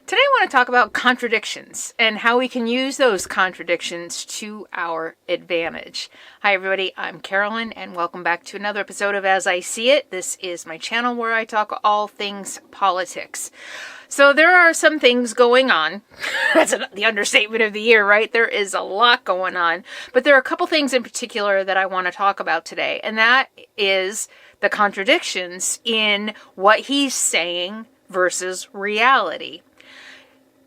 Today I want to talk about contradictions and how we can use those contradictions to our advantage. Hi everybody, I'm Carolyn and welcome back to another episode of As I See It. This is my channel where I talk all things politics. So there are some things going on. That's the understatement of the year, right? There is a lot going on. But there are a couple things in particular that I want to talk about today. And that is the contradictions in what he's saying versus reality.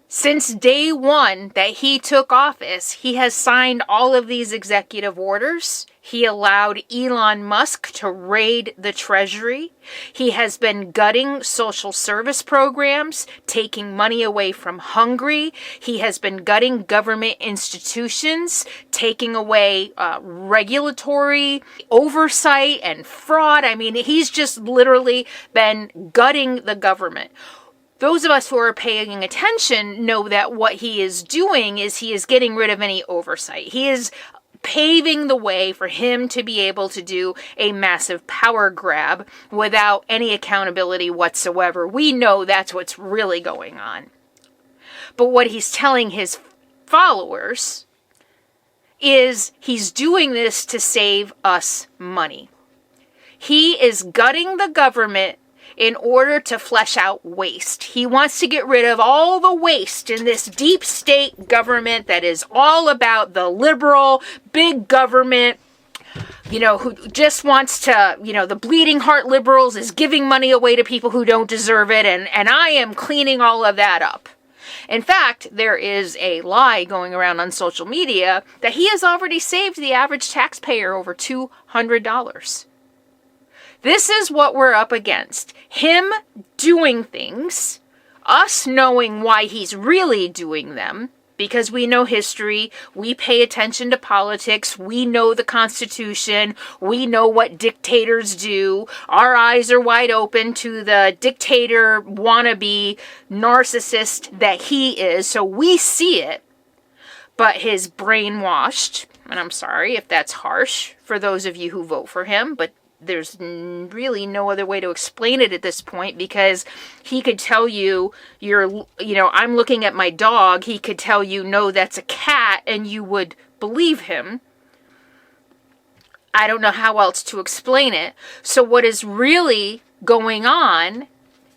Since day one that he took office, he has signed all of these executive orders. He allowed Elon Musk to raid the Treasury. He has been gutting social service programs, taking money away from hungry. He has been gutting government institutions, taking away regulatory oversight and fraud. I mean, he's just literally been gutting the government. Those of us who are paying attention know that what he is doing is he is getting rid of any oversight. He is paving the way for him to be able to do a massive power grab without any accountability whatsoever. We know that's what's really going on. But what he's telling his followers is he's doing this to save us money. He is gutting the government in order to flesh out waste. He wants to get rid of all the waste in this deep state government that is all about the liberal, big government, who just wants to, the bleeding heart liberals is giving money away to people who don't deserve it, and I am cleaning all of that up. In fact, there is a lie going around on social media that he has already saved the average taxpayer over $200. This is what we're up against. Him doing things, us knowing why he's really doing them, because we know history, we pay attention to politics, we know the Constitution, we know what dictators do. Our eyes are wide open to the dictator wannabe narcissist that he is, so we see it. But his brainwashed, and I'm sorry if that's harsh for those of you who vote for him, but there's really no other way to explain it at this point, because he could tell you, I'm looking at my dog. He could tell you, no, that's a cat, and you would believe him. I don't know how else to explain it. So what is really going on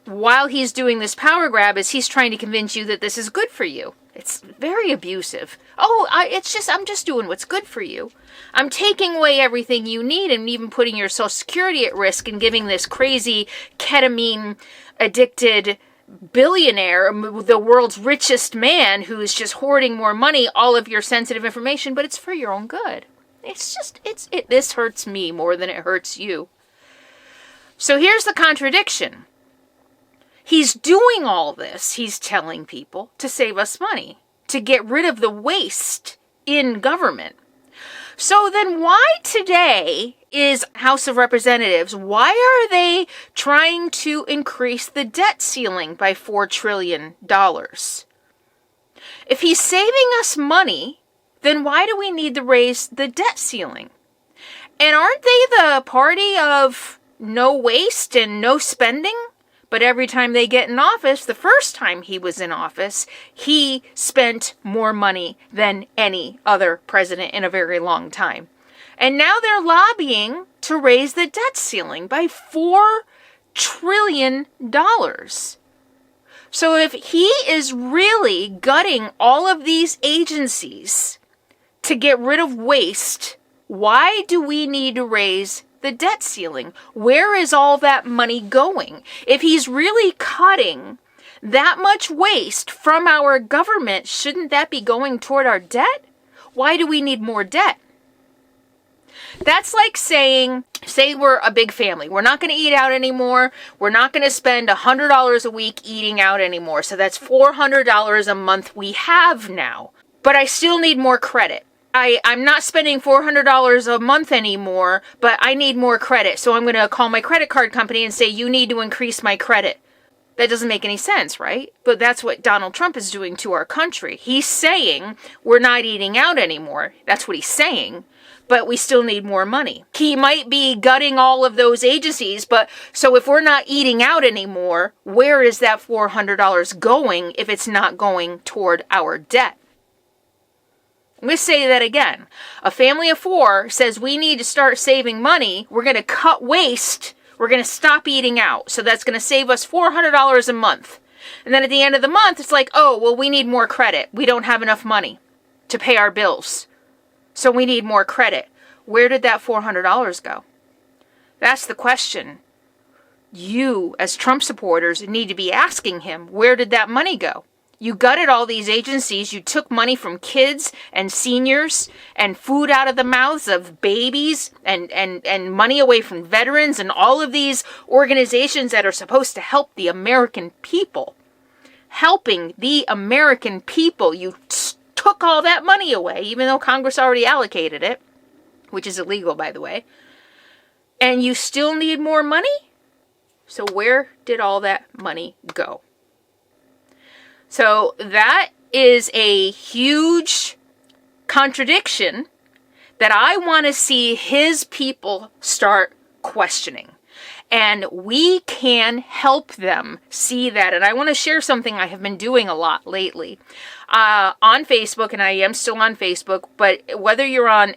while he's doing this power grab is he's trying to convince you that this is good for you. It's very abusive. I'm just doing what's good for you. I'm taking away everything you need and even putting your Social Security at risk and giving this crazy ketamine addicted billionaire, the world's richest man who is just hoarding more money, all of your sensitive information, but it's for your own good. This hurts me more than it hurts you. So here's the contradiction. He's doing all this, he's telling people, to save us money, to get rid of the waste in government. So then why today is House of Representatives, why are they trying to increase the debt ceiling by $4 trillion? If he's saving us money, then why do we need to raise the debt ceiling? And aren't they the party of no waste and no spending? But every time they get in office, the first time he was in office, he spent more money than any other president in a very long time. And now they're lobbying to raise the debt ceiling by $4 trillion. So if he is really gutting all of these agencies to get rid of waste, why do we need to raise the debt ceiling? Where is all that money going? If he's really cutting that much waste from our government, shouldn't that be going toward our debt? Why do we need more debt? That's like say we're a big family. We're not going to eat out anymore. We're not going to spend $100 a week eating out anymore. So that's $400 a month we have now. But I still need more credit. I'm not spending $400 a month anymore, but I need more credit. So I'm going to call my credit card company and say, you need to increase my credit. That doesn't make any sense, right? But that's what Donald Trump is doing to our country. He's saying we're not eating out anymore. That's what he's saying. But we still need more money. He might be gutting all of those agencies, but so if we're not eating out anymore, where is that $400 going if it's not going toward our debt? I'm going to say that again. A family of 4 says we need to start saving money. We're going to cut waste. We're going to stop eating out. So that's going to save us $400 a month. And then at the end of the month, it's like, oh, well, we need more credit. We don't have enough money to pay our bills. So we need more credit. Where did that $400 go? That's the question. You, as Trump supporters, need to be asking him, where did that money go? You gutted all these agencies. You took money from kids and seniors and food out of the mouths of babies and money away from veterans and all of these organizations that are supposed to help the American people. Helping the American people. You took all that money away, even though Congress already allocated it, which is illegal, by the way. And you still need more money? So where did all that money go? So that is a huge contradiction that I want to see his people start questioning. And we can help them see that. And I want to share something I have been doing a lot lately on Facebook, and I am still on Facebook, but whether you're on,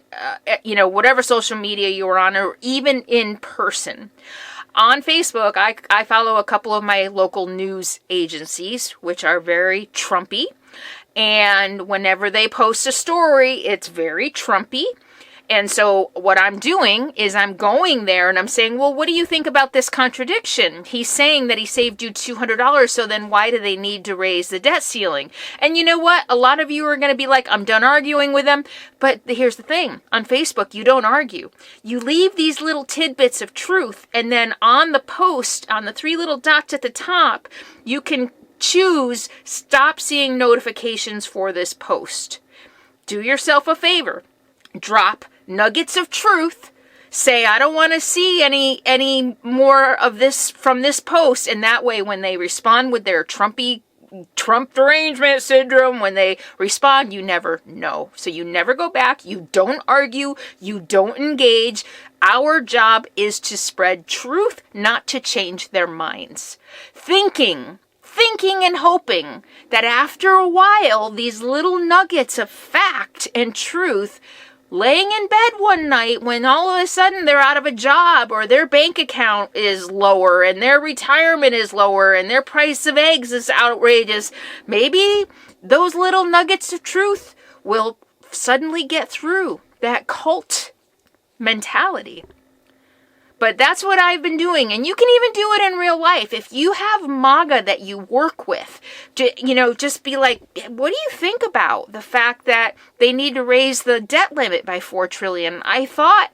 whatever social media you're on, or even in person, on Facebook, I follow a couple of my local news agencies, which are very Trumpy. And whenever they post a story, it's very Trumpy. And so what I'm doing is I'm going there and I'm saying, well, what do you think about this contradiction? He's saying that he saved you $200, so then why do they need to raise the debt ceiling? And you know what? A lot of you are going to be like, I'm done arguing with them. But here's the thing. On Facebook, you don't argue. You leave these little tidbits of truth, and then on the post, on the 3 little dots at the top, you can choose stop seeing notifications for this post. Do yourself a favor. Drop nuggets of truth. Say, I don't want to see any more of this from this post. And that way, when they respond with their Trump derangement syndrome, when they respond, you never know. So you never go back. You don't argue. You don't engage. Our job is to spread truth, not to change their minds. Thinking and hoping that after a while, these little nuggets of fact and truth, laying in bed one night when all of a sudden they're out of a job, or their bank account is lower and their retirement is lower and their price of eggs is outrageous, maybe those little nuggets of truth will suddenly get through that cult mentality. But that's what I've been doing. And you can even do it in real life. If you have MAGA that you work with, just be like, what do you think about the fact that they need to raise the debt limit by $4 trillion? I thought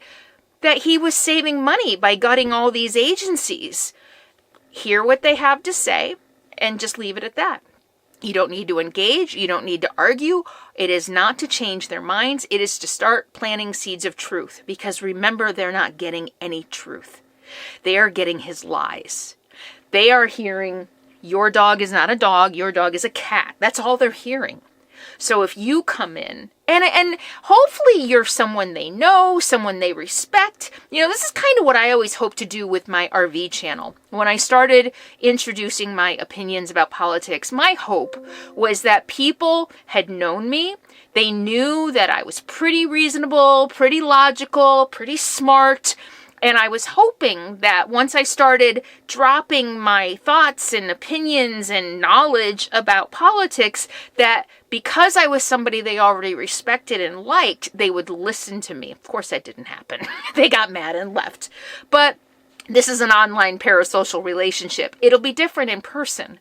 that he was saving money by gutting all these agencies. Hear what they have to say and just leave it at that. You don't need to engage. You don't need to argue. It is not to change their minds. It is to start planting seeds of truth. Because remember, they're not getting any truth. They are getting his lies. They are hearing, your dog is not a dog, your dog is a cat. That's all they're hearing. So if you come in, and hopefully you're someone they know, someone they respect. This is kind of what I always hope to do with my RV channel. When I started introducing my opinions about politics, my hope was that people had known me. They knew that I was pretty reasonable, pretty logical, pretty smart. And I was hoping that once I started dropping my thoughts and opinions and knowledge about politics, that because I was somebody they already respected and liked, they would listen to me. Of course, that didn't happen. They got mad and left. But this is an online parasocial relationship. It'll be different in person.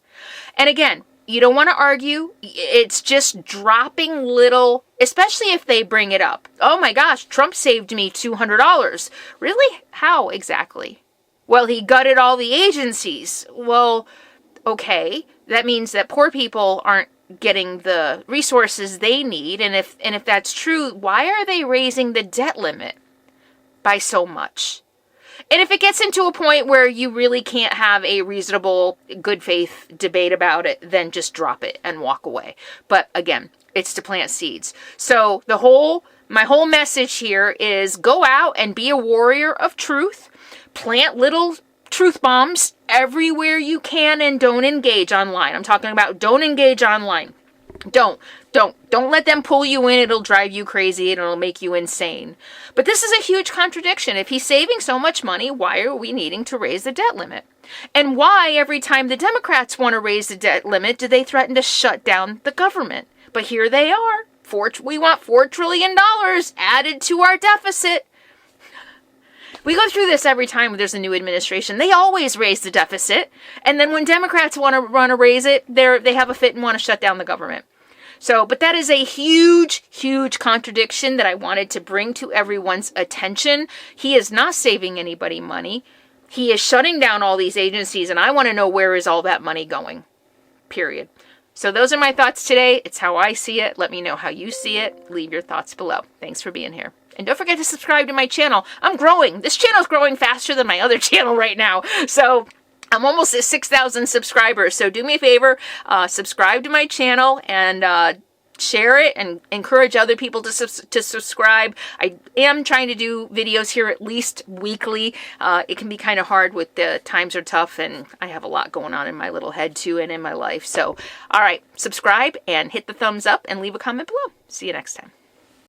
And again, you don't want to argue. It's just dropping little, especially if they bring it up. Oh my gosh, Trump saved me $200. Really? How exactly? Well, he gutted all the agencies. Well, okay, that means that poor people aren't getting the resources they need. And if that's true, why are they raising the debt limit by so much? And if it gets into a point where you really can't have a reasonable, good faith debate about it, then just drop it and walk away. But again, it's to plant seeds. So my whole message here is go out and be a warrior of truth. Plant little truth bombs everywhere you can and don't engage online. I'm talking about don't engage online. Don't let them pull you in. It'll drive you crazy and it'll make you insane. But this is a huge contradiction. If he's saving so much money, why are we needing to raise the debt limit? And why every time the Democrats want to raise the debt limit, do they threaten to shut down the government? But here they are. We want $4 trillion added to our deficit. We go through this every time there's a new administration. They always raise the deficit. And then when Democrats want to raise it, they have a fit and want to shut down the government. So, but that is a huge, huge contradiction that I wanted to bring to everyone's attention. He is not saving anybody money. He is shutting down all these agencies, and I want to know where is all that money going, period. So those are my thoughts today. It's how I see it. Let me know how you see it. Leave your thoughts below. Thanks for being here. And don't forget to subscribe to my channel. I'm growing. This channel is growing faster than my other channel right now. So I'm almost at 6,000 subscribers. So do me a favor, subscribe to my channel and share it and encourage other people to subscribe. I am trying to do videos here at least weekly. It can be kind of hard with the times are tough and I have a lot going on in my little head too and in my life. So, all right, subscribe and hit the thumbs up and leave a comment below. See you next time.